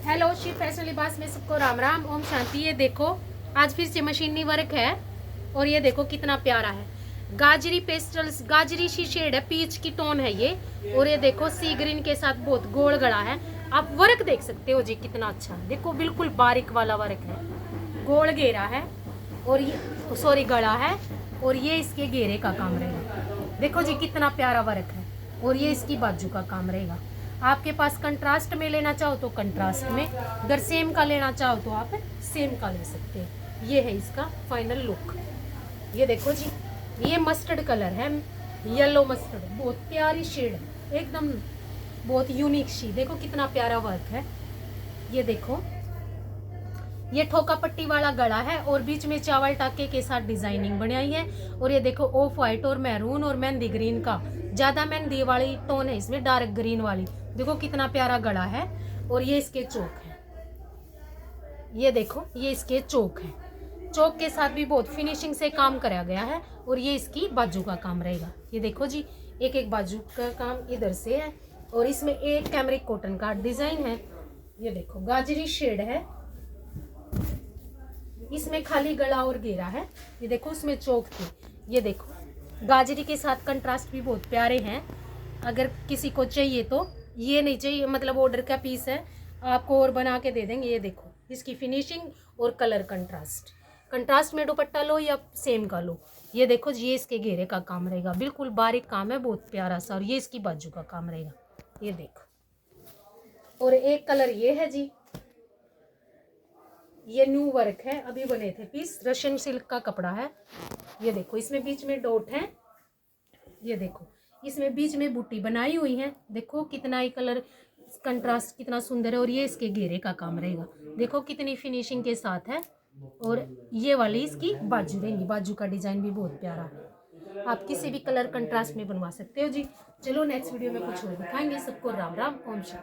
Hello, Shiv fashion लिबास में सबको राम राम, ओम शांति। ये देखो आज फिर से मशीनी वर्क है और ये देखो कितना प्यारा है। गाजरी पेस्टल्स, गाजरी सी शेड है, पीच की टोन है ये। और ये देखो सी ग्रीन के साथ बहुत गोल गला है। आप वर्क देख सकते हो जी कितना अच्छा, देखो बिल्कुल बारीक वाला वर्क है, गोल घेरा है और ये सॉरी गला है और ये इसके घेरे का काम रहेगा। देखो जी कितना प्यारा वर्क है और ये इसकी बाजू का काम रहेगा। आपके पास कंट्रास्ट में लेना चाहो तो कंट्रास्ट में, अगर सेम का लेना चाहो तो आप सेम का ले सकते हैं। ये है इसका फाइनल लुक। ये देखो जी, ये मस्टर्ड कलर है, येलो मस्टर्ड, बहुत प्यारी शेड है, एकदम बहुत यूनिक सी। देखो कितना प्यारा वर्क है। ये देखो ये ठोका पट्टी वाला गला है और बीच में चावल टाके के साथ डिजाइनिंग बनाई है। और ये देखो ऑफ वाइट और मैरून और मेहंदी ग्रीन का, ज्यादा मेहंदी वाली टोन है इसमें, डार्क ग्रीन वाली। देखो कितना प्यारा गला है और ये इसके चौक है। ये देखो ये इसके चौक है, चौक के साथ भी बहुत फिनिशिंग से काम कराया गया है। और ये इसकी बाजू का काम रहेगा। ये देखो जी एक एक बाजू का काम इधर से है और इसमें एक कैमरिक कॉटन का डिजाइन है। ये देखो गाजरी शेड है, इसमें खाली गला और घेरा है। ये देखो उसमें चौक थी। ये देखो गाजरी के साथ कंट्रास्ट भी बहुत प्यारे हैं। अगर किसी को चाहिए तो, ये नहीं चाहिए मतलब ऑर्डर का पीस है, आपको और बना के दे देंगे। ये देखो इसकी फिनिशिंग और कलर कंट्रास्ट, कंट्रास्ट में दुपट्टा लो या सेम का लो। ये देखो ये इसके घेरे का काम रहेगा, बिल्कुल बारीक काम है, बहुत प्यारा सा। और ये इसकी बाजू का काम रहेगा। ये देखो और एक कलर ये है जी, ये न्यू वर्क है, अभी बने थे पीस, रशियन सिल्क का कपड़ा है। ये देखो इसमें बीच में डॉट है। ये देखो इसमें बीच में बूटी बनाई हुई है। देखो कितना ही कलर कंट्रास्ट कितना सुंदर है। और ये इसके घेरे का काम रहेगा, देखो कितनी फिनिशिंग के साथ है। और ये वाली इसकी बाजू रहेंगी, बाजू का डिजाइन भी बहुत प्यारा है। आप किसी भी कलर कंट्रास्ट में बनवा सकते हो जी। चलो नेक्स्ट वीडियो में कुछ और दिखाएंगे। सबको राम राम, ओम शांति।